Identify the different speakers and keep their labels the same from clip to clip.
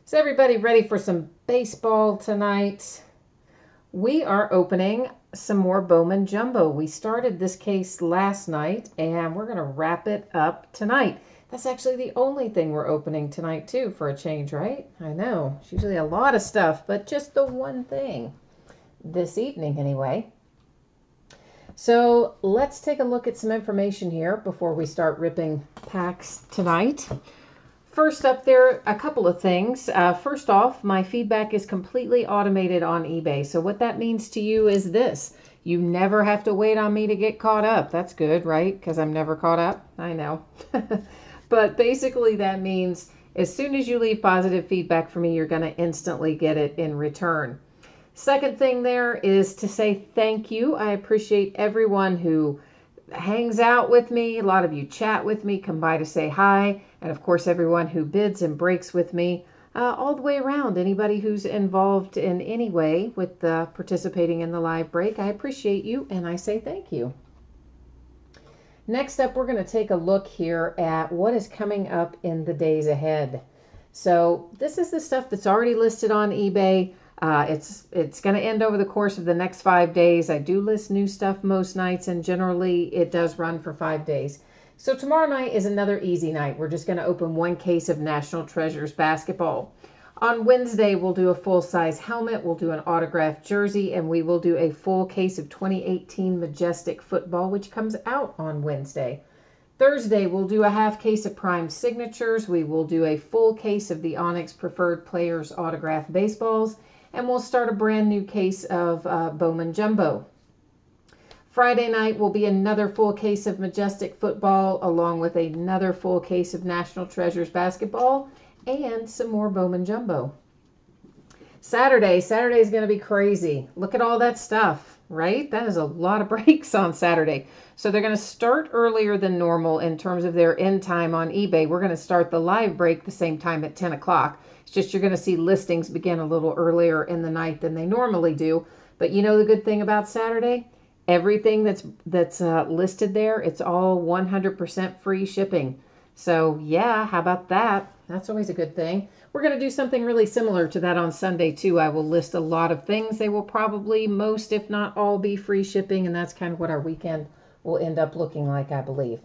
Speaker 1: Is everybody ready for some baseball tonight? We are opening some more Bowman Jumbo. We started this case last night and we're going to wrap it up tonight. That's actually the only thing we're opening tonight too, for a change, right? I know, it's usually a lot of stuff, but just the one thing this evening anyway. So let's take a look at some information here before we start ripping packs tonight. First up there, a couple of things. First off, my feedback is completely automated on eBay. So what that means to you is this. You never have to wait on me to get caught up. That's good, right? Because I'm never caught up. I know. But basically that means as soon as you leave positive feedback for me, you're going to instantly get it in return. Second thing there is to say thank you. I appreciate everyone who hangs out with me. A lot of you chat with me, come by to say hi. And of course, everyone who bids and breaks with me all the way around. Anybody who's involved in any way with participating in the live break, I appreciate you and I say thank you. Next up, we're going to take a look here at what is coming up in the days ahead. So this is the stuff that's already listed on eBay. It's going to end over the course of the next 5 days. I do list new stuff most nights, and generally it does run for 5 days. So tomorrow night is another easy night. We're just going to open one case of National Treasures basketball. On Wednesday, we'll do a full-size helmet, we'll do an autographed jersey, and we will do a full case of 2018 Majestic football, which comes out on Wednesday. Thursday, we'll do a half case of Prime Signatures. We will do a full case of the Onyx Preferred Players autographed baseballs. And we'll start a brand new case of Bowman Jumbo. Friday night will be another full case of Majestic football, along with another full case of National Treasures basketball, and some more Bowman Jumbo. Saturday is going to be crazy. Look at all that stuff, right? That is a lot of breaks on Saturday. So they're going to start earlier than normal in terms of their end time on eBay. We're going to start the live break the same time at 10 o'clock. It's just you're going to see listings begin a little earlier in the night than they normally do. But you know the good thing about Saturday? Everything that's listed there, it's all 100% free shipping. So yeah, how about that? That's always a good thing. We're going to do something really similar to that on Sunday too. I will list a lot of things. They will probably most, if not all, be free shipping, and that's kind of what our weekend will end up looking like, I believe.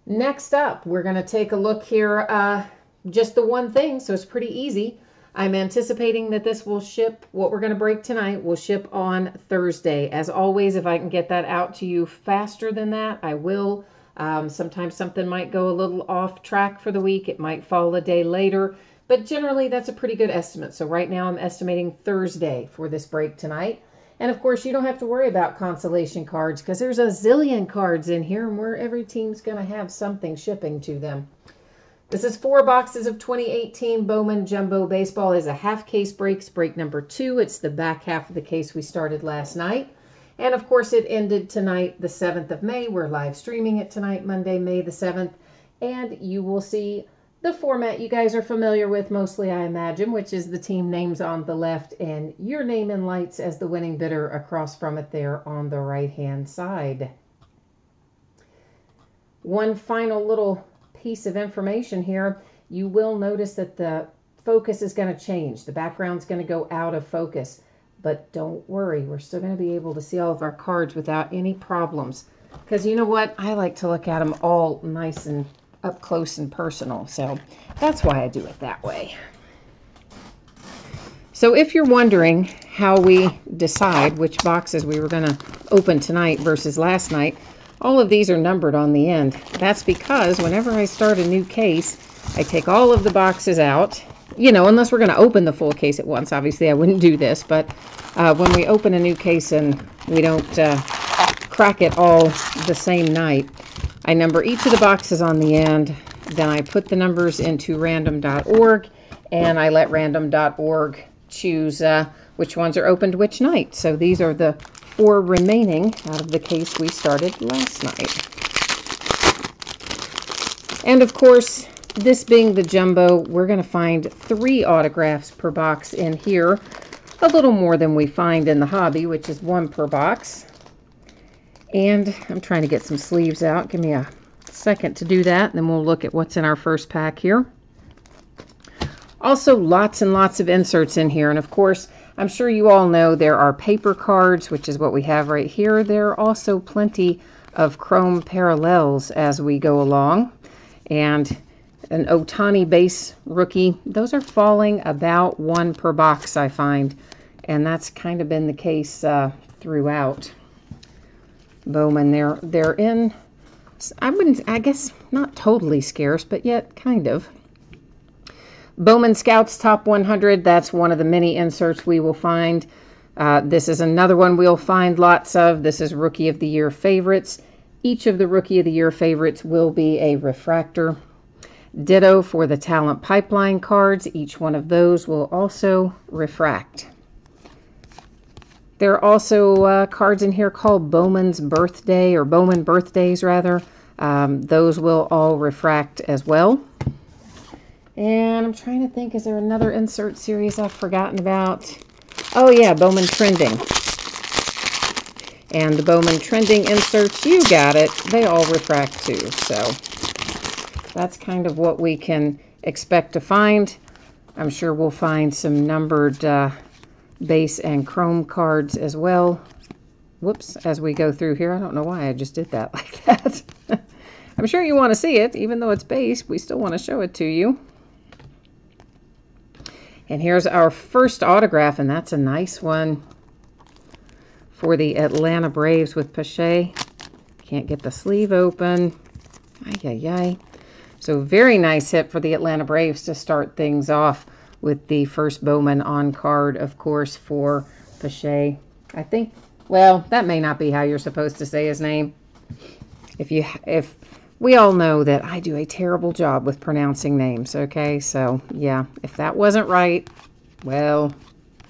Speaker 1: Next up, we're going to take a look here. Just the one thing, so it's pretty easy. I'm anticipating that this will ship, what we're going to break tonight, will ship on Thursday. As always, if I can get that out to you faster than that, I will. Sometimes something might go a little off track for the week. It might fall a day later, but generally that's a pretty good estimate. So right now I'm estimating Thursday for this break tonight. And of course, you don't have to worry about consolation cards because there's a zillion cards in here and where every team's going to have something shipping to them. This is 4 boxes of 2018 Bowman Jumbo Baseball. Is a half case breaks, break number 2. It's the back half of the case we started last night. And of course it ended tonight, the 7th of May. We're live streaming it tonight, Monday, May the 7th. And you will see the format you guys are familiar with mostly, I imagine, which is the team names on the left and your name in lights as the winning bidder across from it there on the right-hand side. One final little piece of information here. You will notice that the focus is going to change. The background's going to go out of focus. But don't worry, we're still going to be able to see all of our cards without any problems. Because you know what? I like to look at them all nice and up close and personal. So that's why I do it that way. So if you're wondering how we decide which boxes we were going to open tonight versus last night, all of these are numbered on the end. That's because whenever I start a new case, I take all of the boxes out. You know, unless we're going to open the full case at once. Obviously, I wouldn't do this. But when we open a new case and we don't crack it all the same night, I number each of the boxes on the end. Then I put the numbers into random.org, and I let random.org choose which ones are opened which night. So these are the 4 remaining out of the case we started last night. And of course, this being the jumbo, we're going to find 3 autographs per box in here. A little more than we find in the hobby, which is 1 per box. And I'm trying to get some sleeves out. Give me a second to do that, and then we'll look at what's in our first pack here. Also, lots and lots of inserts in here. And of course, I'm sure you all know there are paper cards, which is what we have right here. There are also plenty of chrome parallels as we go along. And an Ohtani base rookie, those are falling about one per box, I find. And that's kind of been the case throughout. Bowman, they're in, I guess, not totally scarce, but yet kind of. Bowman Scouts Top 100, that's one of the many inserts we will find. This is another one we'll find lots of. This is Rookie of the Year favorites. Each of the Rookie of the Year favorites will be a refractor. Ditto for the Talent Pipeline cards. Each one of those will also refract. There are also cards in here called Bowman's Birthday, or Bowman Birthdays, rather. Those will all refract as well. And I'm trying to think, is there another insert series I've forgotten about? Oh yeah, Bowman Trending. And the Bowman Trending inserts, you got it, they all refract too. So that's kind of what we can expect to find. I'm sure we'll find some numbered base and chrome cards as well. Whoops, as we go through here. I don't know why I just did that like that. I'm sure you want to see it, even though it's base, we still want to show it to you. And here's our first autograph, and that's a nice one for the Atlanta Braves with Pache. Can't get the sleeve open. Ay, ay, ay. So very nice hit for the Atlanta Braves to start things off with the first Bowman on card, of course, for Pache. I think, well, that may not be how you're supposed to say his name. If we all know that I do a terrible job with pronouncing names, okay? So, yeah, if that wasn't right, well,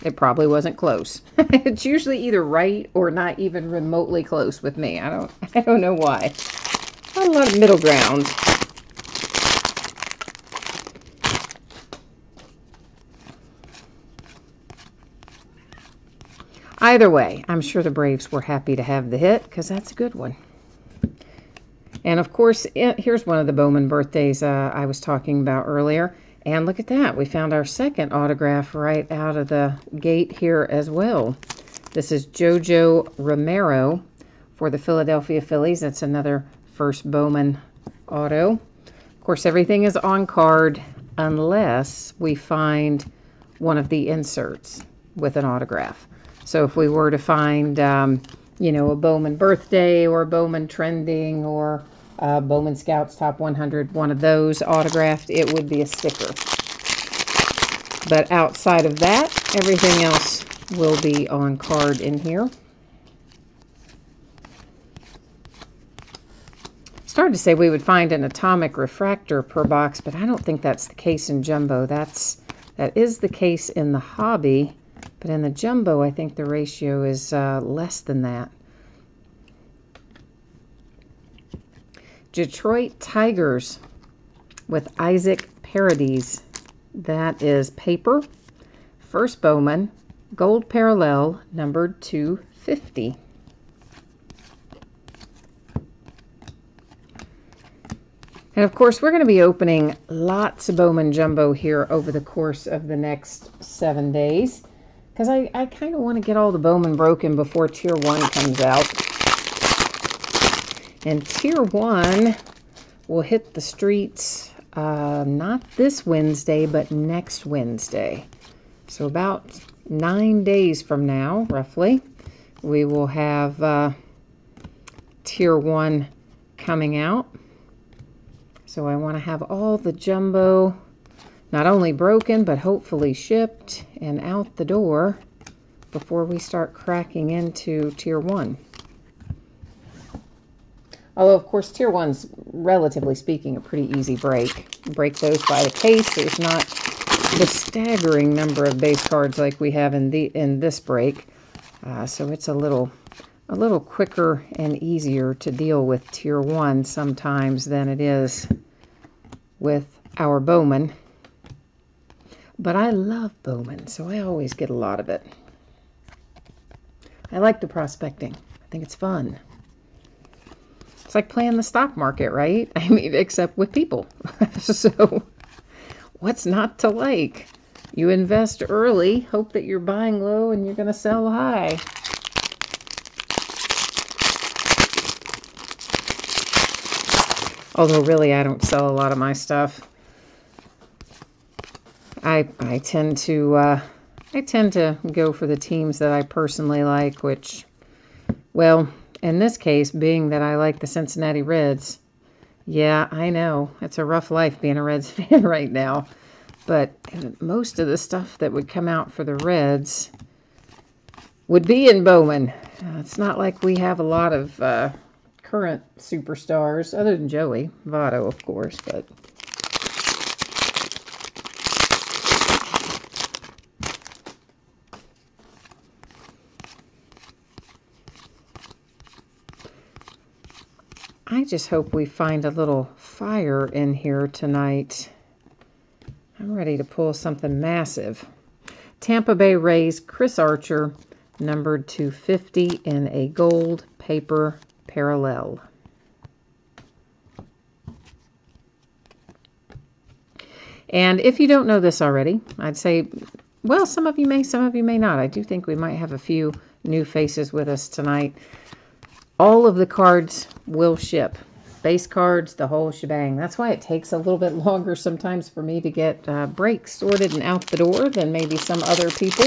Speaker 1: it probably wasn't close. It's usually either right or not even remotely close with me. I don't know why. Not a lot of middle ground. Either way, I'm sure the Braves were happy to have the hit because that's a good one. And of course, here's one of the Bowman birthdays I was talking about earlier. And look at that. We found our second autograph right out of the gate here as well. This is Jojo Romero for the Philadelphia Phillies. That's another first Bowman auto. Of course, everything is on card unless we find one of the inserts with an autograph. So if we were to find, you know, a Bowman Birthday or a Bowman Trending or Bowman Scouts Top 100, one of those autographed, it would be a sticker. But outside of that, everything else will be on card in here. Started to say we would find an atomic refractor per box, but I don't think that's the case in jumbo. That is the case in the hobby, but in the jumbo, I think the ratio is less than that. Detroit Tigers with Isaac Paradis. That is paper. First Bowman, gold parallel, numbered 250. And of course, we're going to be opening lots of Bowman Jumbo here over the course of the next 7 days, because I kind of want to get all the Bowman broken before Tier 1 comes out. And Tier 1 will hit the streets not this Wednesday, but next Wednesday. So about 9 days from now, roughly, we will have Tier 1 coming out. So I want to have all the jumbo not only broken, but hopefully shipped and out the door before we start cracking into Tier 1. Although, of course, Tier 1's, relatively speaking, a pretty easy break. Break those by the case. There's not the staggering number of base cards like we have in this break. So it's a little quicker and easier to deal with Tier 1 sometimes than it is with our Bowman. But I love Bowman, so I always get a lot of it. I like the prospecting. I think it's fun. It's like playing the stock market, right? I mean, except with people. So What's not to like? You invest early, hope that you're buying low and you're going to sell high. Although really, I don't sell a lot of my stuff. I tend to go for the teams that I personally like, which, well, in this case, being that I like the Cincinnati Reds, yeah, I know it's a rough life being a Reds fan right now, but most of the stuff that would come out for the Reds would be in Bowman. It's not like we have a lot of current superstars, other than Joey Votto, of course, but I just hope we find a little fire in here tonight. I'm ready to pull something massive. Tampa Bay Rays, Chris Archer, numbered to 50 in a gold paper parallel. And if you don't know this already, I'd say, well, some of you may not. I do think we might have a few new faces with us tonight. All of the cards will ship. Base cards, the whole shebang. That's why it takes a little bit longer sometimes for me to get breaks sorted and out the door than maybe some other people.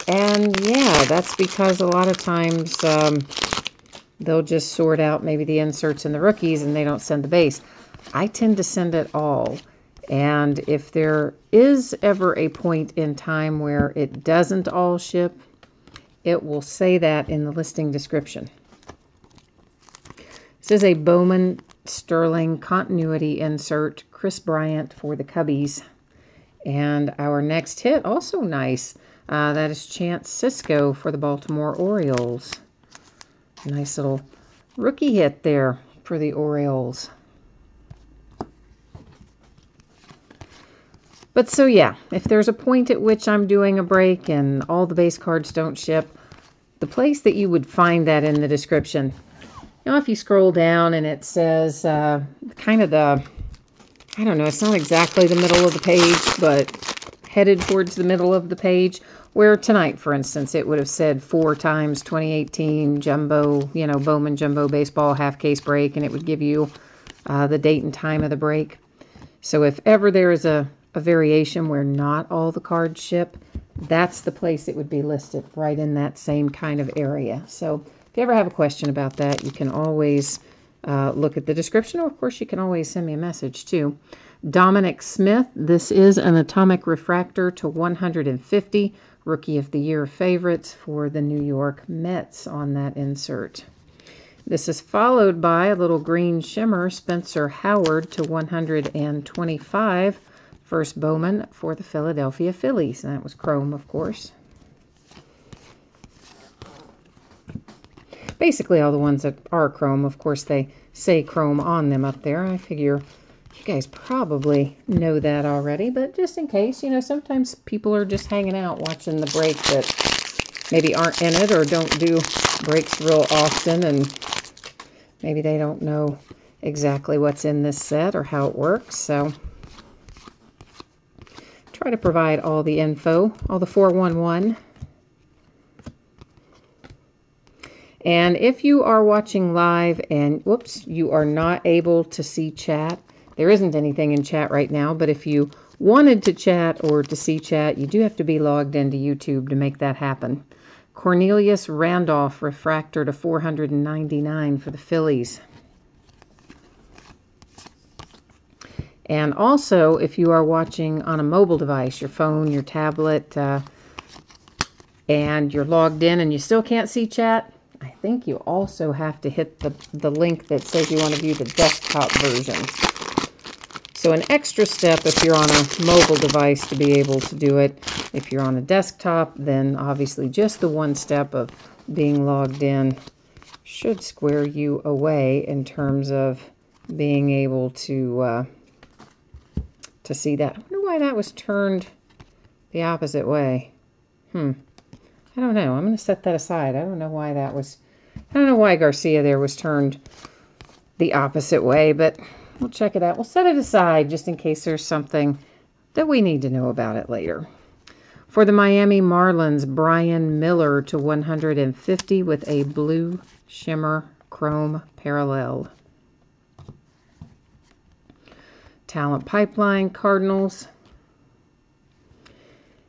Speaker 1: And yeah, that's because a lot of times they'll just sort out maybe the inserts and the rookies and they don't send the base. I tend to send it all. And if there is ever a point in time where it doesn't all ship, it will say that in the listing description. This is a Bowman Sterling continuity insert, Chris Bryant for the Cubbies. And our next hit, also nice, that is Chance Sisco for the Baltimore Orioles. Nice little rookie hit there for the Orioles. But so yeah, if there's a point at which I'm doing a break and all the base cards don't ship, the place that you would find that in the description, now, if you scroll down and it says kind of the, I don't know, it's not exactly the middle of the page, but headed towards the middle of the page, where tonight, for instance, it would have said 4 times 2018 Jumbo, Bowman Jumbo Baseball half case break, and it would give you the date and time of the break. So if ever there is a variation where not all the cards ship, that's the place it would be listed, right in that same kind of area. So if you ever have a question about that, you can always look at the description, or of course you can always send me a message too. Dominic Smith, this is an atomic refractor to 150, Rookie of the Year favorites for the New York Mets on that insert. This is followed by a little green shimmer, Spencer Howard to 125, first Bowman for the Philadelphia Phillies. And that was chrome, of course. Basically, all the ones that are chrome, of course, they say chrome on them up there. I figure you guys probably know that already, but just in case, sometimes people are just hanging out watching the break that maybe aren't in it or don't do breaks real often, and maybe they don't know exactly what's in this set or how it works. So try to provide all the info, all the 411. And if you are watching live and, whoops, you are not able to see chat, there isn't anything in chat right now, but if you wanted to chat or to see chat, you do have to be logged into YouTube to make that happen. Cornelius Randolph, refractor to 499 for the Phillies. And also, if you are watching on a mobile device, your phone, your tablet, and you're logged in and you still can't see chat, I think you also have to hit the link that says you want to view the desktop version. So an extra step if you're on a mobile device to be able to do it. If you're on a desktop, then obviously just the one step of being logged in should square you away in terms of being able to see that. I wonder why that was turned the opposite way. I don't know. I'm going to set that aside. I don't know why that was... I don't know why Garcia there was turned the opposite way, but we'll check it out. We'll set it aside just in case there's something that we need to know about it later. For the Miami Marlins, Brian Miller to 150 with a blue shimmer chrome parallel. Talent Pipeline, Cardinals.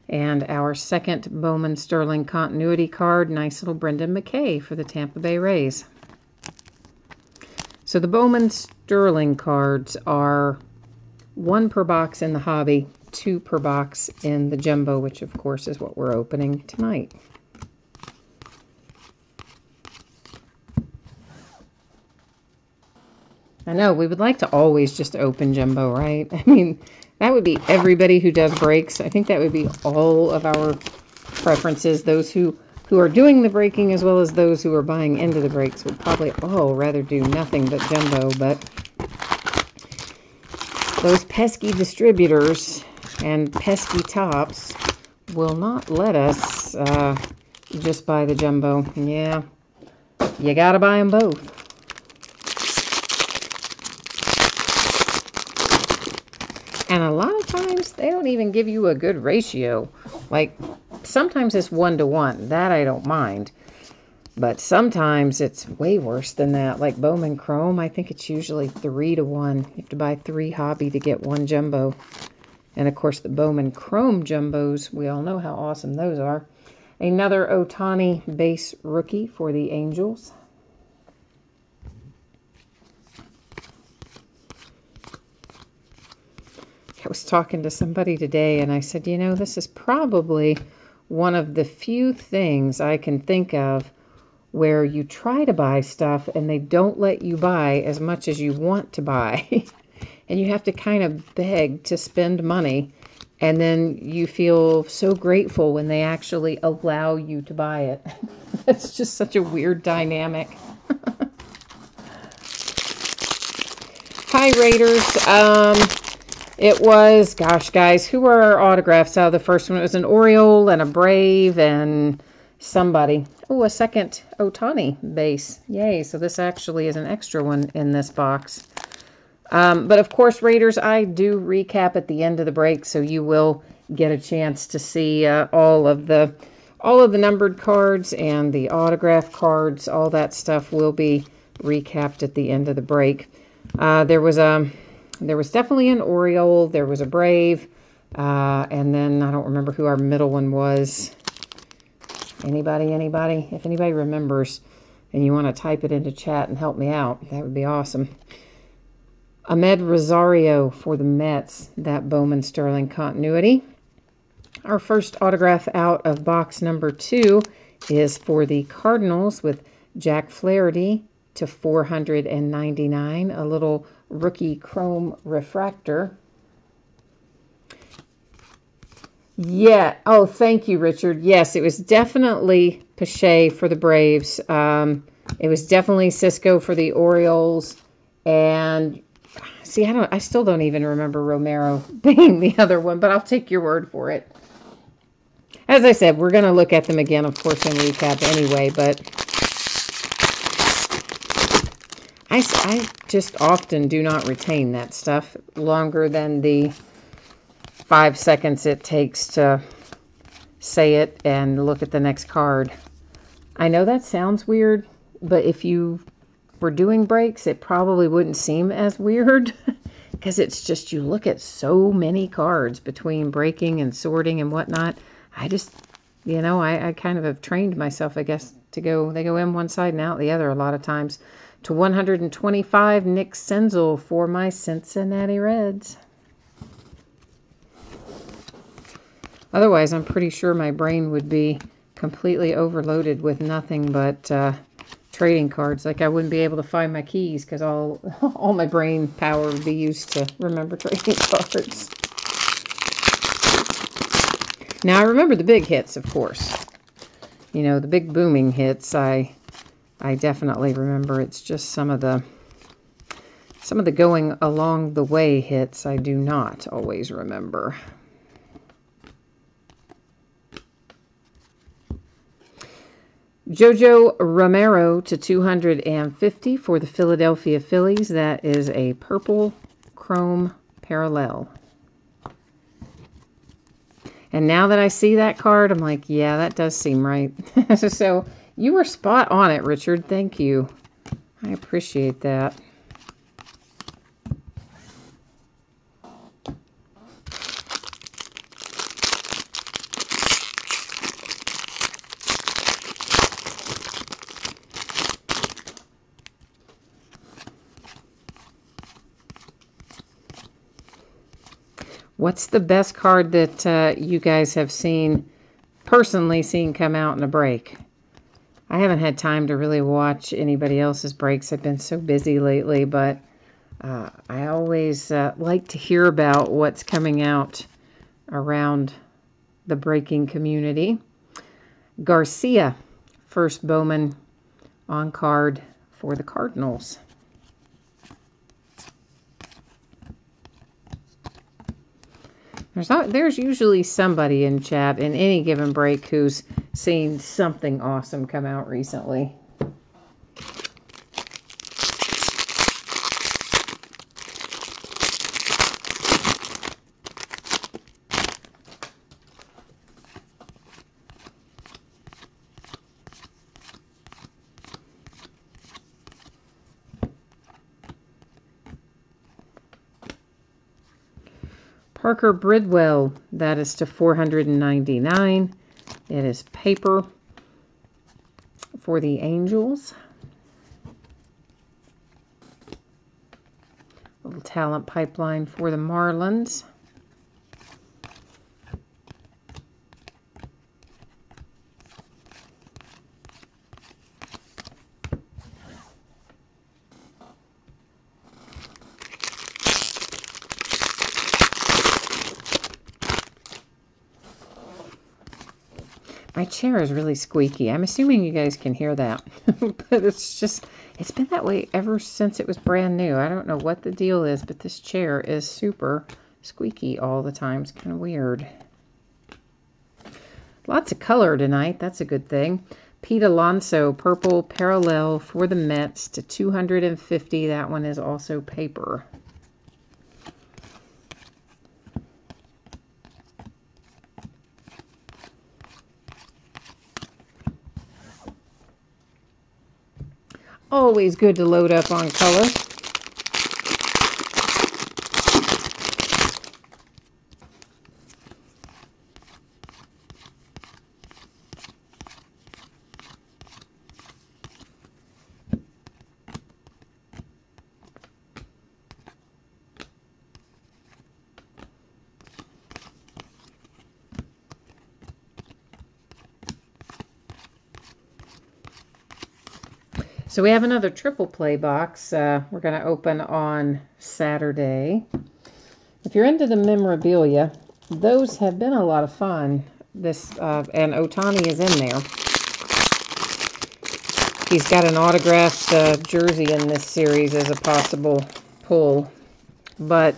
Speaker 1: And our second Bowman Sterling continuity card, nice little Brendan McKay for the Tampa Bay Rays. So the Bowman Sterling cards are 1 per box in the hobby, 2 per box in the jumbo, which of course is what we're opening tonight. I know, we would like to always just open jumbo, right? I mean, that would be everybody who does breaks. I think that would be all of our preferences. Those who are doing the breaking as well as those who are buying into the breaks would probably all rather do nothing but jumbo, but those pesky distributors and pesky tops will not let us just buy the jumbo. Yeah, you gotta buy them both. And a lot of times, they don't even give you a good ratio. Like, sometimes it's 1 to 1. That I don't mind. But sometimes it's way worse than that. Like Bowman Chrome, I think it's usually 3 to 1. You have to buy 3 hobby to get 1 jumbo. And, of course, the Bowman Chrome jumbos, we all know how awesome those are. Another Ohtani base rookie for the Angels. I was talking to somebody today and I said, you know, this is probably one of the few things I can think of where you try to buy stuff and they don't let you buy as much as you want to buy. And you have to kind of beg to spend money. And then you feel so grateful when they actually allow you to buy it. It's just such a weird dynamic. Hi, Raiders. It was, gosh, guys, who were our autographs out of the first one? It was an Oriole and a Brave and somebody. Oh, a second Ohtani base. Yay. So this actually is an extra one in this box. But of course, Raiders, I do recap at the end of the break, so you will get a chance to see all of the numbered cards and the autograph cards. All that stuff will be recapped at the end of the break. There was definitely an Oriole. There was a Brave. And then I don't remember who our middle one was. Anybody? If anybody remembers and you want to type it into chat and help me out, that would be awesome. Ahmed Rosario for the Mets, that Bowman Sterling continuity. Our first autograph out of box number 2 is for the Cardinals with Jack Flaherty to 499, a little rookie chrome refractor. Yeah. Oh, thank you, Richard. Yes, it was definitely Pache for the Braves. It was definitely Cisco for the Orioles. And see, I still don't even remember Romero being the other one, but I'll take your word for it. As I said, we're going to look at them again, of course, in recap anyway, but I just often do not retain that stuff longer than the 5 seconds it takes to say it and look at the next card. I know that sounds weird, but if you were doing breaks, it probably wouldn't seem as weird because it's just you look at so many cards between breaking and sorting and whatnot. I just, you know, I kind of have trained myself, I guess, they go in one side and out the other a lot of times. To 125, Nick Senzel for my Cincinnati Reds. Otherwise, I'm pretty sure my brain would be completely overloaded with nothing but trading cards. Like I wouldn't be able to find my keys because all my brain power would be used to remember trading cards. Now, I remember the big hits, of course. You know, the big booming hits, I definitely remember. It's just some of the going along the way hits I do not always remember. Jojo Romero to 250 for the Philadelphia Phillies. That is a purple chrome parallel. And now that I see that card, I'm like, yeah, that does seem right. So you were spot on it, Richard. Thank you. I appreciate that. What's the best card that you guys have personally seen come out in a break? I haven't had time to really watch anybody else's breaks. I've been so busy lately, but I always like to hear about what's coming out around the breaking community. Garcia, first Bowman on card for the Cardinals. There's usually somebody in chat in any given break who's seen something awesome come out recently. Parker Bridwell, that is to 499. It is paper for the Angels. A little talent pipeline for the Marlins. My chair is really squeaky. I'm assuming you guys can hear that. But it's been that way ever since it was brand new. I don't know what the deal is, but this chair is super squeaky all the time. It's kind of weird. Lots of color tonight. That's a good thing. Pete Alonso, purple parallel for the Mets to 250. That one is also paper. Always good to load up on color. So we have another triple play box we're going to open on Saturday. If you're into the memorabilia, those have been a lot of fun. And Ohtani is in there. He's got an autographed jersey in this series as a possible pull. But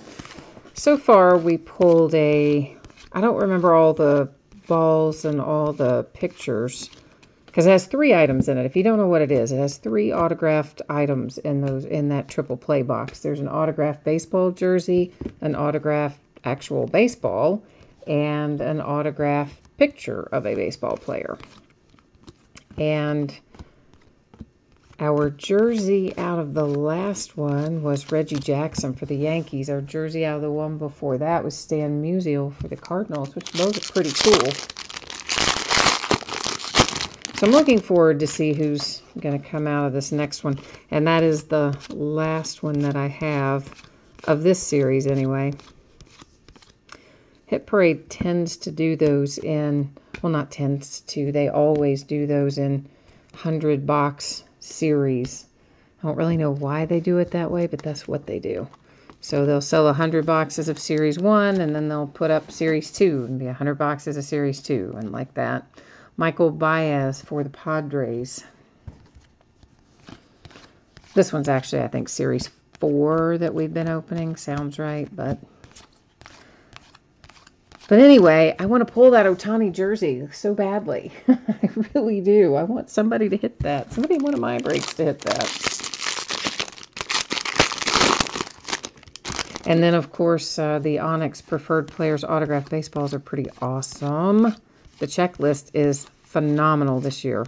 Speaker 1: so far we pulled I don't remember all the balls and all the pictures, because it has 3 items in it. If you don't know what it has 3 autographed items in that triple play box. There's an autographed baseball jersey, an autographed actual baseball, and an autographed picture of a baseball player. And our jersey out of the last one was Reggie Jackson for the Yankees. Our jersey out of the one before that was Stan Musial for the Cardinals, which those are pretty cool. So I'm looking forward to see who's going to come out of this next one. And that is the last one that I have of this series anyway. Hit Parade tends to do those in, well, not tends to, they always do those in 100-box series. I don't really know why they do it that way, but that's what they do. So they'll sell 100 boxes of Series 1, and then they'll put up Series 2, and be 100 boxes of Series 2, and like that. Michael Baez for the Padres. This one's actually, I think, Series 4 that we've been opening. Sounds right, but anyway, I want to pull that Ohtani jersey so badly. I really do. I want somebody to hit that. Somebody in one of my breaks to hit that. And then, of course, the Onyx Preferred Players Autograph Baseballs are pretty awesome. The checklist is phenomenal this year.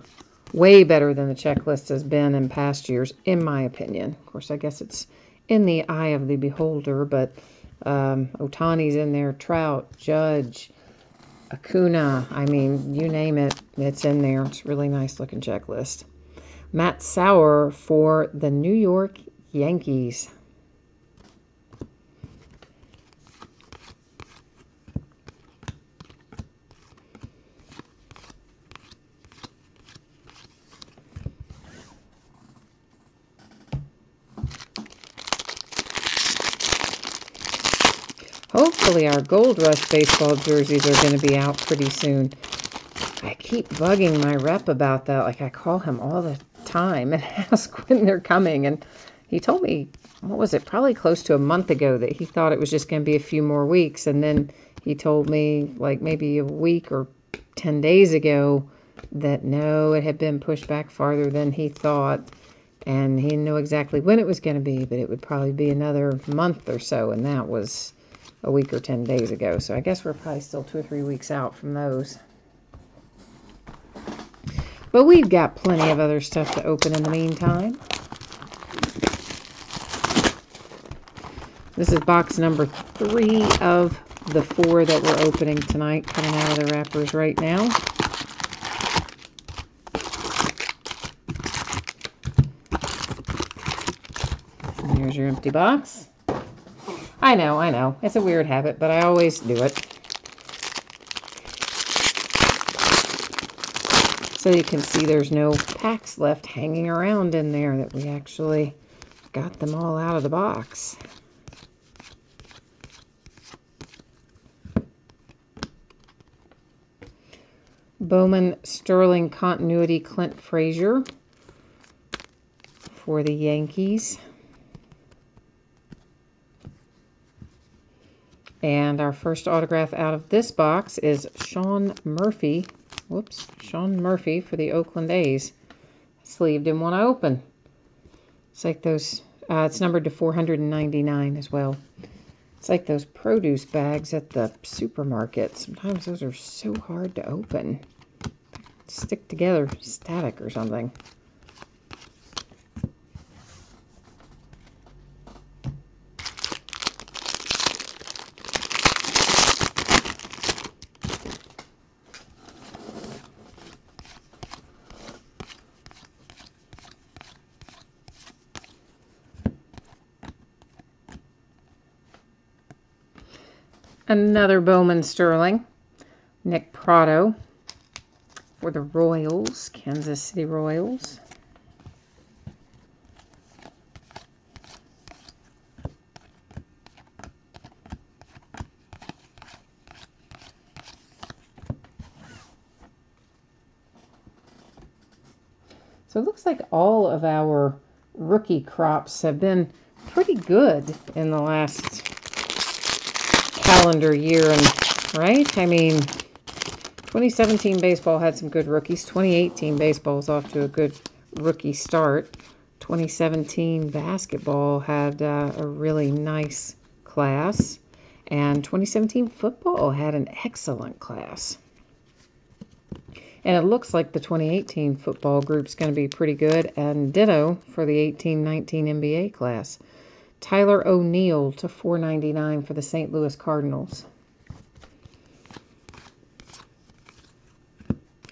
Speaker 1: Way better than the checklist has been in past years, in my opinion. Of course, I guess it's in the eye of the beholder, but Ohtani's in there, Trout, Judge, Acuna, I mean, you name it, it's in there. It's a really nice looking checklist. Matt Sauer for the New York Yankees. Hopefully our Gold Rush baseball jerseys are going to be out pretty soon. I keep bugging my rep about that. Like, I call him all the time and ask when they're coming. And he told me, what was it, probably close to a month ago, that he thought it was just going to be a few more weeks. And then he told me, like, maybe a week or 10 days ago that no, it had been pushed back farther than he thought. And he didn't know exactly when it was going to be, but it would probably be another month or so. And that was a week or 10 days ago. So I guess we're probably still 2 or 3 weeks out from those. But we've got plenty of other stuff to open in the meantime. This is box number 3 of the 4 that we're opening tonight, coming out of the wrappers right now. And here's your empty box. I know. It's a weird habit, but I always do it. So you can see there's no packs left hanging around in there, that we actually got them all out of the box. Bowman Sterling Continuity Clint Frazier for the Yankees. And our first autograph out of this box is Sean Murphy. Whoops, Sean Murphy for the Oakland A's. Sleeve didn't want to open. It's like those, it's numbered to 499 as well. It's like those produce bags at the supermarket. Sometimes those are so hard to open. Stick together static or something. Another Bowman Sterling, Nick Pratto for the Royals, Kansas City Royals. So it looks like all of our rookie crops have been pretty good in the last calendar year, and right? I mean, 2017 baseball had some good rookies. 2018 baseball is off to a good rookie start. 2017 basketball had a really nice class, and 2017 football had an excellent class. And it looks like the 2018 football group's going to be pretty good, and ditto for the 18-19 NBA class. Tyler O'Neill to $4.99 for the St. Louis Cardinals.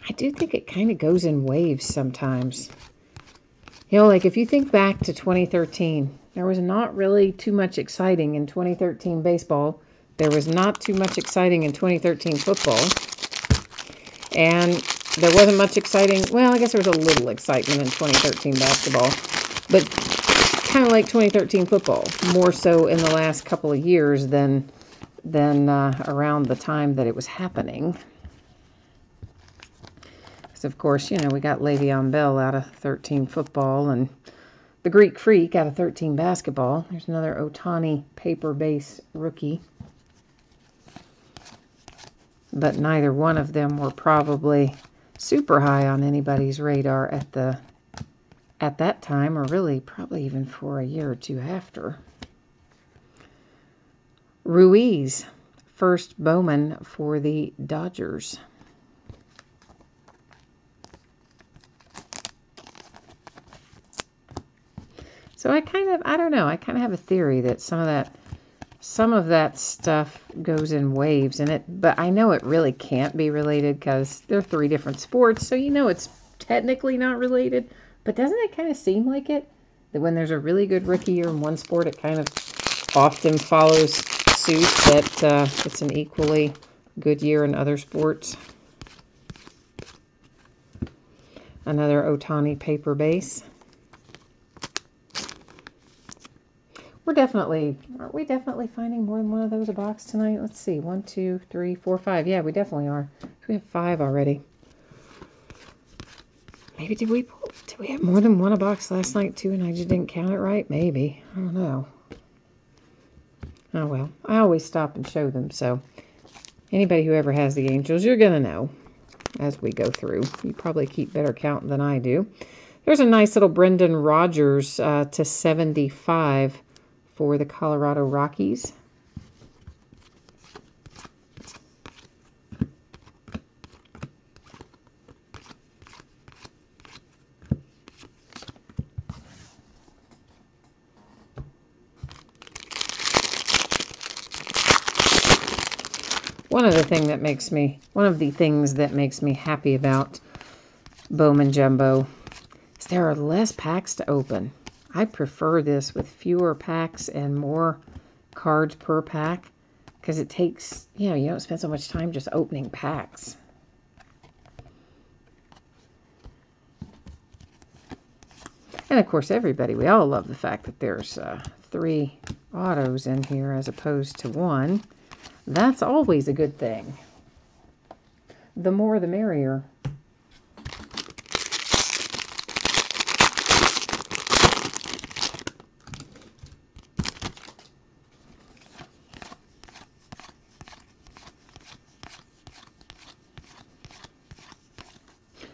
Speaker 1: I do think it kind of goes in waves sometimes. You know, like if you think back to 2013, there was not really too much exciting in 2013 baseball. There was not too much exciting in 2013 football. And there wasn't much exciting, well, I guess there was a little excitement in 2013 basketball. But kind of like 2013 football, more so in the last couple of years than around the time that it was happening. Because, of course, you know, we got Le'Veon Bell out of 13 football and the Greek Freak out of 13 basketball. There's another Ohtani paper base rookie. But neither one of them were probably super high on anybody's radar at that time, or really probably even for a year or two after. Ruiz, first Bowman for the Dodgers. So I don't know, I kind of have a theory that some of that stuff goes in waves in it, but I know it really can't be related because they're 3 different sports, so you know it's technically not related. But doesn't it kind of seem like it? That when there's a really good rookie year in one sport, it kind of often follows suit that it's an equally good year in other sports. Another Ohtani paper base. Aren't we definitely finding more than one of those a box tonight? Let's see, 1, 2, 3, 4, 5. Yeah, we definitely are. We have 5 already. Maybe did we have more than one a box last night too, and I just didn't count it right? Maybe. I don't know. Oh well, I always stop and show them, so anybody who ever has the Angels, you're gonna know as we go through. You probably keep better count than I do. There's a nice little Brendan Rodgers to 75 for the Colorado Rockies. One of the things that makes me happy about Bowman Jumbo is there are less packs to open. I prefer this with fewer packs and more cards per pack because it takes, you don't spend so much time just opening packs. And of course, we all love the fact that there's 3 autos in here as opposed to 1. That's always a good thing. The more the merrier.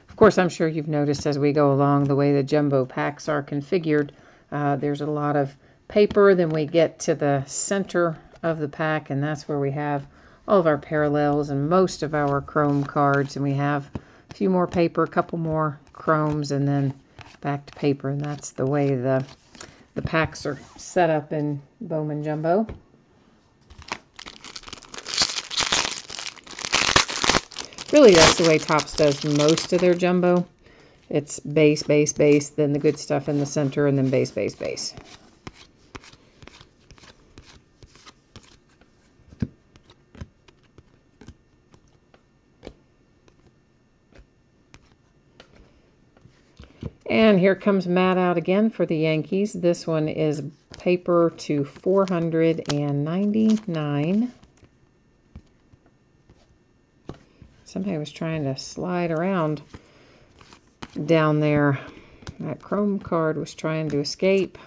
Speaker 1: Of course, I'm sure you've noticed as we go along the way the jumbo packs are configured. There's a lot of paper. Then we get to the center of the pack, and that's where we have all of our parallels and most of our chrome cards. And we have a few more paper, a couple more chromes, and then back to paper. And that's the way the packs are set up in Bowman Jumbo. Really, that's the way Topps does most of their jumbo. It's base, base, base, then the good stuff in the center, and then base, base, base. And here comes Matt out again for the Yankees. This one is paper to 499. Somebody was trying to slide around down there. That chrome card was trying to escape.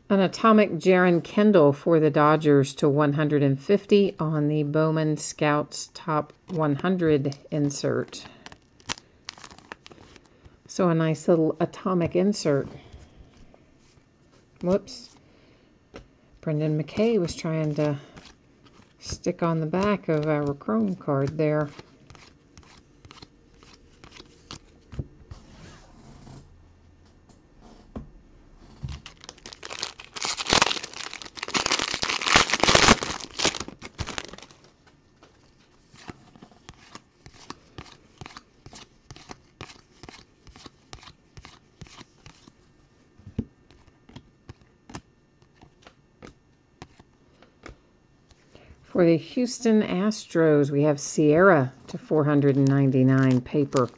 Speaker 1: An Atomic Jaron Kendall for the Dodgers to 150 on the Bowman Scouts Top 100 insert. So a nice little atomic insert. Whoops. Brendan McKay was trying to stick on the back of our chrome card there. For the Houston Astros, we have Sierra to 499 paper.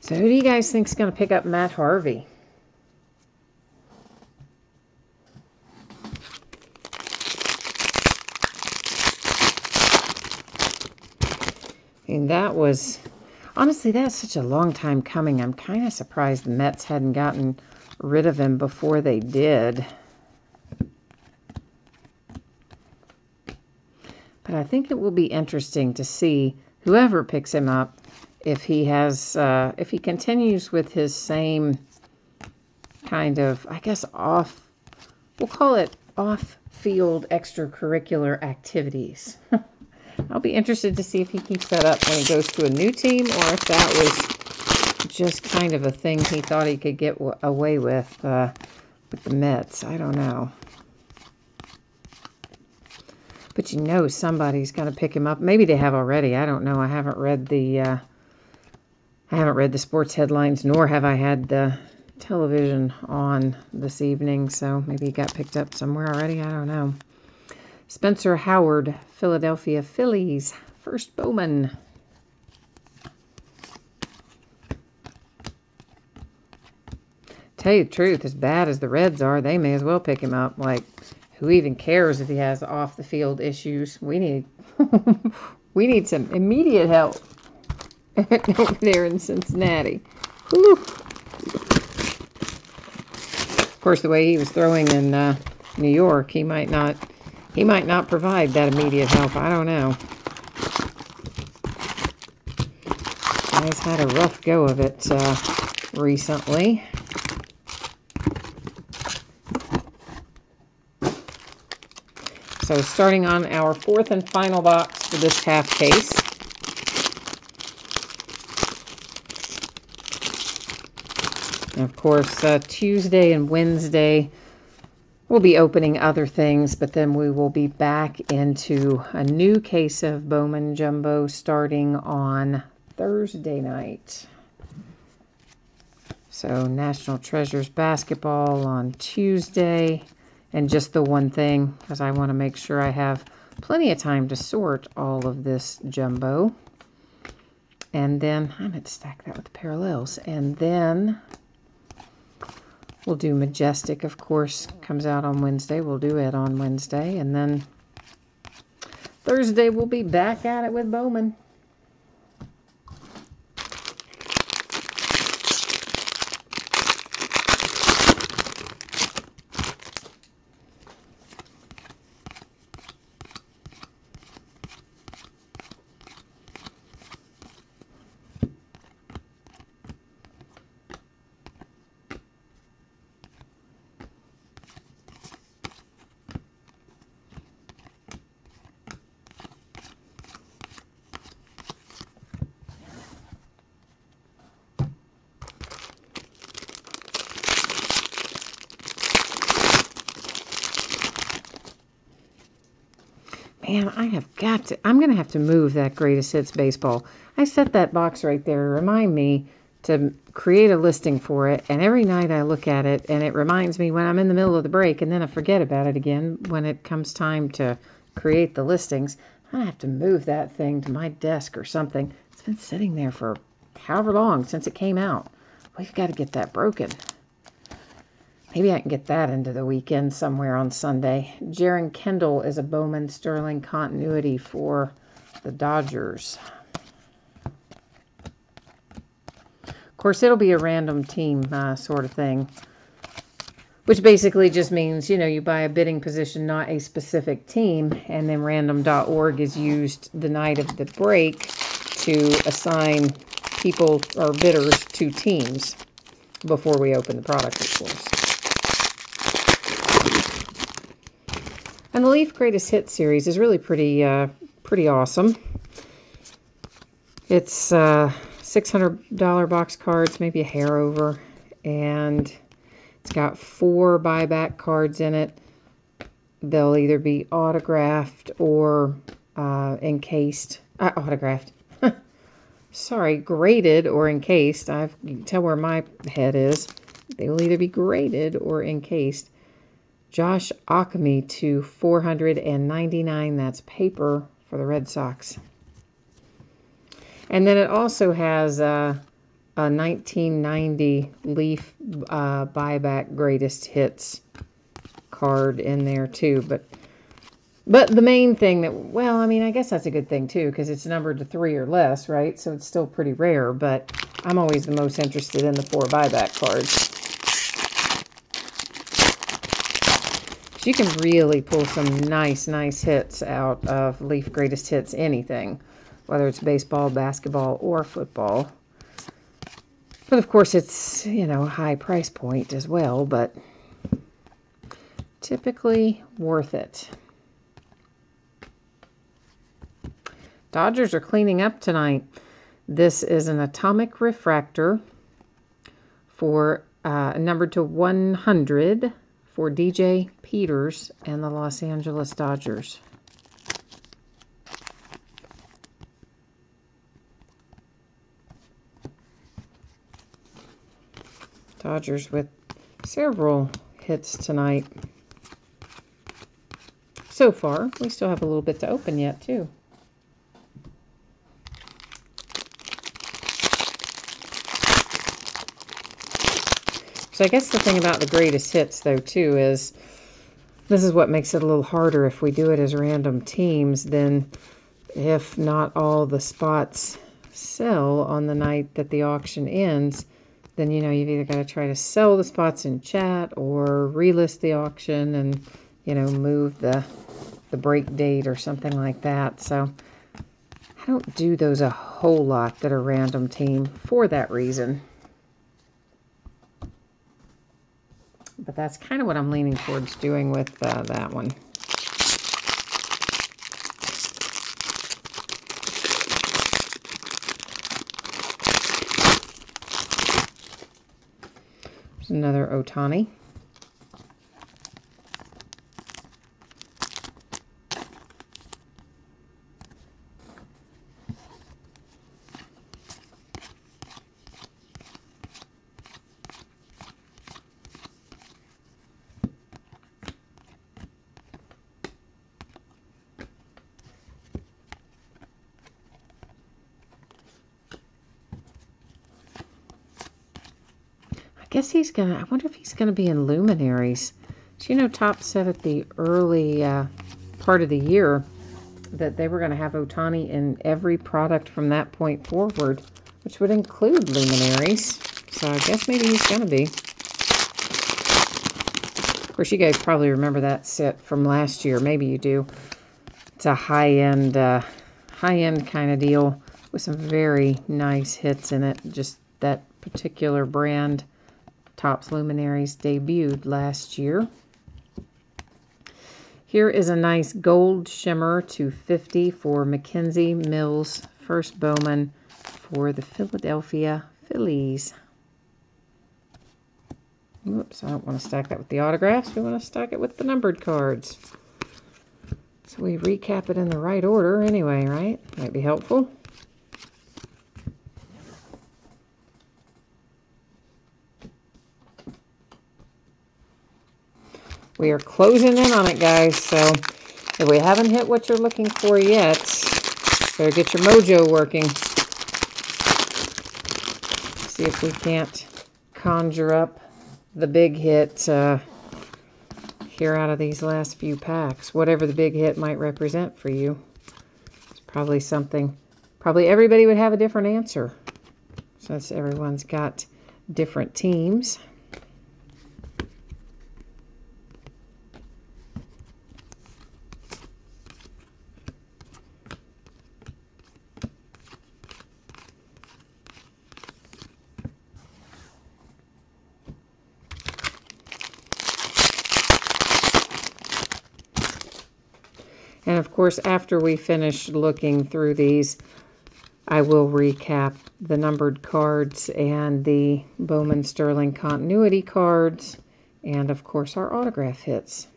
Speaker 1: So who do you guys think is going to pick up Matt Harvey? And that was, honestly, that's such a long time coming. I'm kind of surprised the Mets hadn't gotten rid of him before they did. But I think it will be interesting to see whoever picks him up if he has, if he continues with his same kind of, I guess, we'll call it off-field extracurricular activities. I'll be interested to see if he keeps that up when he goes to a new team, or if that was just kind of a thing he thought he could get away with the Mets. I don't know. But you know somebody's going to pick him up. Maybe they have already. I don't know. I haven't read the sports headlines, nor have I had the television on this evening. So maybe he got picked up somewhere already. I don't know. Spencer Howard, Philadelphia Phillies, first Bowman. Tell you the truth, as bad as the Reds are, they may as well pick him up. Like, who even cares if he has off-the-field issues? We need we need some immediate help over there in Cincinnati. Whew. Of course, the way he was throwing in New York, he might not provide that immediate help. I don't know. He's had a rough go of it recently. So starting on our fourth and final box for this half case. And of course, Tuesday and Wednesday, we'll be opening other things, but then we will be back into a new case of Bowman Jumbo starting on Thursday night. So National Treasures basketball on Tuesday. And just the one thing, because I want to make sure I have plenty of time to sort all of this jumbo. And then, I meant to stack that with the parallels. And then we'll do Majestic, of course, comes out on Wednesday. We'll do it on Wednesday. And then Thursday, we'll be back at it with Bowman. Man, I'm going to have to move that Greatest Hits baseball. I set that box right there to remind me to create a listing for it. And every night I look at it and it reminds me when I'm in the middle of the break, and then I forget about it again when it comes time to create the listings. I have to move that thing to my desk or something. It's been sitting there for however long since it came out. We've got to get that broken. Maybe I can get that into the weekend somewhere on Sunday. Jaron Kendall is a Bowman Sterling continuity for the Dodgers. Of course, it'll be a random team sort of thing, which basically just means, you know, you buy a bidding position, not a specific team, and then random.org is used the night of the break to assign people or bidders to teams before we open the product, of course. And the Leaf Greatest Hits series is really pretty awesome. It's $600 box cards, maybe a hair over, and it's got 4 buyback cards in it. They'll either be autographed or encased. Autographed. Sorry, graded or encased. You can tell where my head is. They will either be graded or encased. Josh Ockamy to 499. That's paper for the Red Sox. And then it also has a a 1990 Leaf buyback greatest hits card in there too. But the main thing that, well, I mean, I guess that's a good thing too, because it's numbered to 3 or less, right? So it's still pretty rare, but I'm always the most interested in the 4 buyback cards. So you can really pull some nice hits out of Leaf Greatest Hits anything, whether it's baseball, basketball, or football. But of course it's, you know, a high price point as well, but typically worth it. Dodgers are cleaning up tonight. This is an atomic refractor for numbered to 100 for DJ Peters and the Los Angeles Dodgers. Dodgers with several hits tonight. So far, we still have a little bit to open yet, too. So I guess the thing about the greatest hits, though, too, is this is what makes it a little harder if we do it as random teams. Then if not all the spots sell on the night that the auction ends, then, you know, you've either got to try to sell the spots in chat or relist the auction and, you know, move the break date or something like that. So I don't do those a whole lot that are random team for that reason. But that's kind of what I'm leaning towards doing with that one. There's another Ohtani. Guess he's gonna, I wonder if he's gonna be in Luminaries. So, you know, Top said at the early part of the year that they were going to have Ohtani in every product from that point forward, which would include Luminaries. So I guess maybe he's going to be. Of course, you guys probably remember that set from last year. Maybe you do. It's a high-end kind of deal with some very nice hits in it. Just that particular brand, Topps Luminaries, debuted last year. Here is a nice gold shimmer /50 for Mackenzie Mills, first Bowman for the Philadelphia Phillies. Oops, I don't want to stack that with the autographs. We want to stack it with the numbered cards. So we recap it in the right order anyway, right? Might be helpful. We are closing in on it, guys, so if we haven't hit what you're looking for yet, better get your mojo working. See if we can't conjure up the big hit here out of these last few packs. Whatever the big hit might represent for you. It's probably something, probably everybody would have a different answer, since everyone's got different teams. And of course, after we finish looking through these, I will recap the numbered cards and the Bowman Sterling continuity cards, and of course our autograph hits.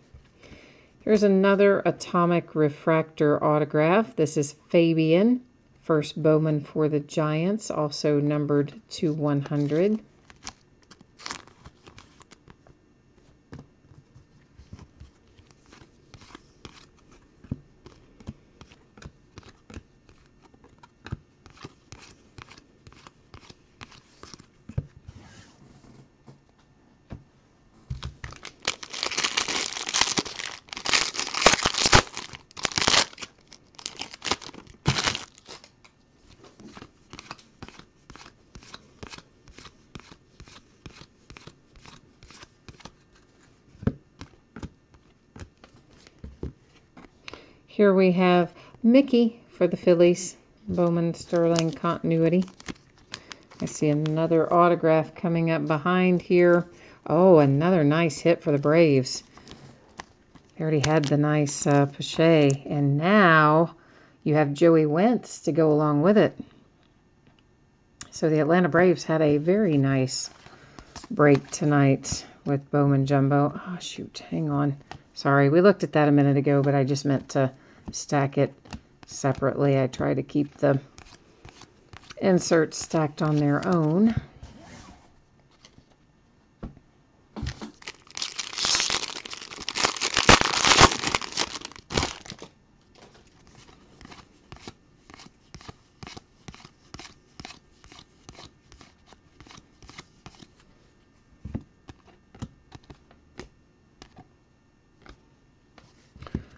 Speaker 1: Here's another Atomic Refractor autograph. This is Fabian, first Bowman for the Giants, also numbered to 100. Here we have Mickey for the Phillies. Bowman Sterling continuity. I see another autograph coming up behind here. Oh, another nice hit for the Braves. They already had the nice Pache. And now you have Joey Wentz to go along with it. So the Atlanta Braves had a very nice break tonight with Bowman Jumbo. Oh, shoot. Hang on. Sorry, we looked at that a minute ago, but I just meant to stack it separately. I try to keep the inserts stacked on their own.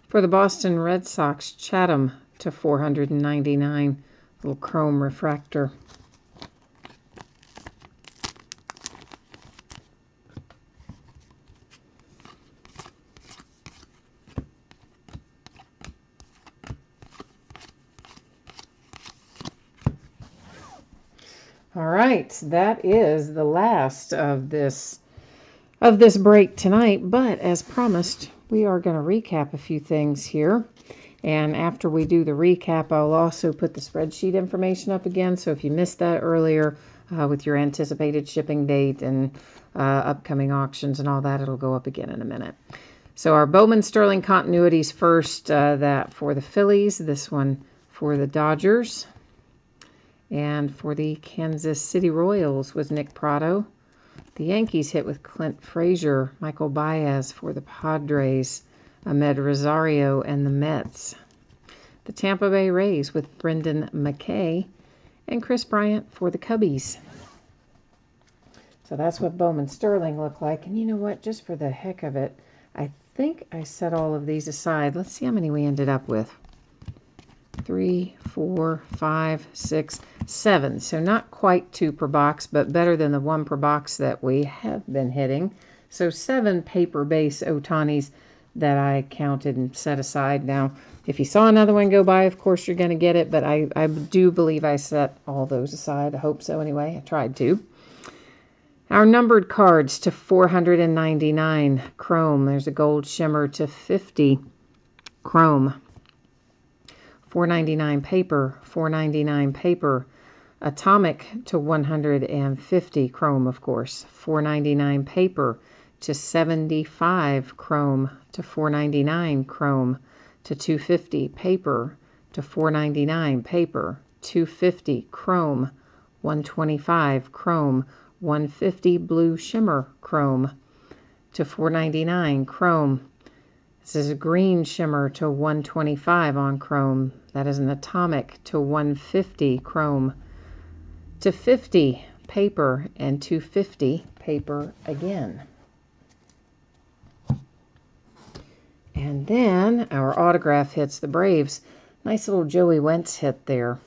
Speaker 1: For the Boston Red Sox, Chatham to 499, little chrome refractor. All right, that is the last of this break tonight, but as promised, we are going to recap a few things here. And after we do the recap, I'll also put the spreadsheet information up again. So if you missed that earlier with your anticipated shipping date and upcoming auctions and all that, it'll go up again in a minute. So our Bowman Sterling continuities first, that for the Phillies, this one for the Dodgers. And for the Kansas City Royals was Nick Pratto. The Yankees hit with Clint Frazier, Michael Baez for the Padres, Ahmed Rosario and the Mets. The Tampa Bay Rays with Brendan McKay and Chris Bryant for the Cubbies. So that's what Bowman Sterling looked like. And you know what? Just for the heck of it, I think I set all of these aside. Let's see how many we ended up with. 3, 4, 5, 6, 7. So not quite 2 per box, but better than the 1 per box that we have been hitting. So 7 paper base Ohtanis that I counted and set aside. Now, if you saw another one go by, of course you're going to get it, but I do believe I set all those aside. I hope so anyway. I tried to. Our numbered cards to 499 chrome. There's a gold shimmer to 50 chrome. 499 paper, 499 paper, atomic to 150 chrome, of course, 499 paper to 75 chrome to 499 chrome to 250 paper to 499 paper, 250 chrome, 125 chrome, 150 blue shimmer chrome to 499 chrome. This is a green shimmer to 125 on chrome. That is an atomic to 150 chrome to 50 paper and 250 paper again. And then our autograph hits the Braves. Nice little Joey Wentz hit there.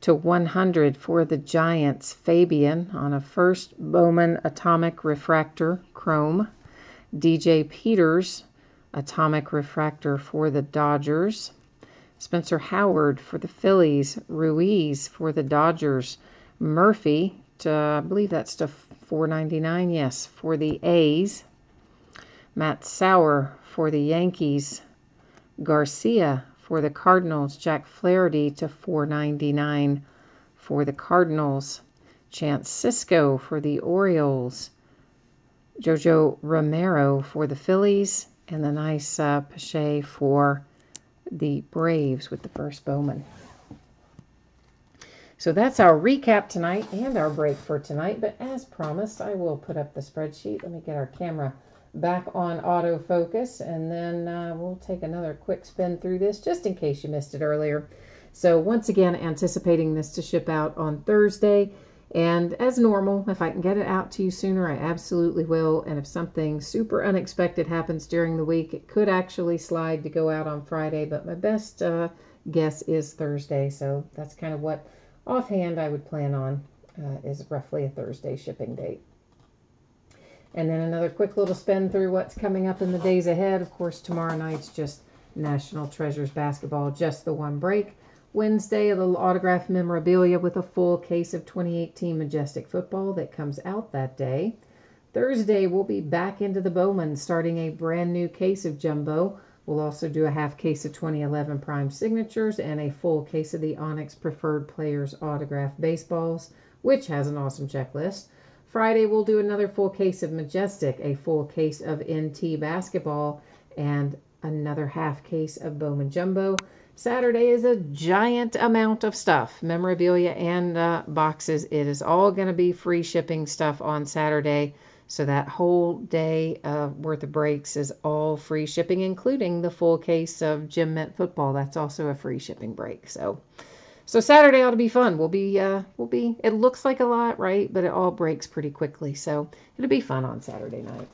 Speaker 1: To 100 for the Giants, Fabian on a first Bowman Atomic Refractor Chrome. DJ Peters, Atomic Refractor for the Dodgers. Spencer Howard for the Phillies. Ruiz for the Dodgers. Murphy, I believe that's to 499, yes, for the A's. Matt Sauer for the Yankees. Garcia for the Cardinals. Jack Flaherty to 499 for the Cardinals. Chance Cisco for the Orioles. Jojo Romero for the Phillies. And the nice Pache for the Braves with the first Bowman. So that's our recap tonight and our break for tonight. But as promised, I will put up the spreadsheet. Let me get our camera back on autofocus, and then we'll take another quick spin through this just in case you missed it earlier. So once again, anticipating this to ship out on Thursday. And as normal, if I can get it out to you sooner, I absolutely will. And if something super unexpected happens during the week, it could actually slide to go out on Friday. But my best guess is Thursday. So that's kind of what offhand I would plan on is roughly a Thursday shipping date. And then another quick little spin through what's coming up in the days ahead. Of course, tomorrow night's just National Treasures basketball, just the one break. Wednesday, a little autographed memorabilia with a full case of 2018 Majestic football that comes out that day. Thursday, we'll be back into the Bowman, starting a brand new case of Jumbo. We'll also do a half case of 2011 Prime Signatures and a full case of the Onyx Preferred Players autographed baseballs, which has an awesome checklist. Friday, we'll do another full case of Majestic, a full case of NT basketball, and another half case of Bowman Jumbo. Saturday is a giant amount of stuff, memorabilia and boxes. It is all going to be free shipping stuff on Saturday. So that whole day worth of breaks is all free shipping, including the full case of Gym Mint football. That's also a free shipping break. So Saturday ought to be fun. We'll be. It looks like a lot, right? But it all breaks pretty quickly. So it'll be fun on Saturday night.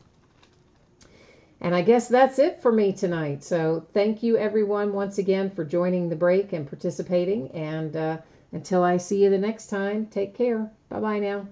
Speaker 1: And I guess that's it for me tonight. So thank you everyone once again for joining the break and participating. And until I see you the next time, take care. Bye-bye now.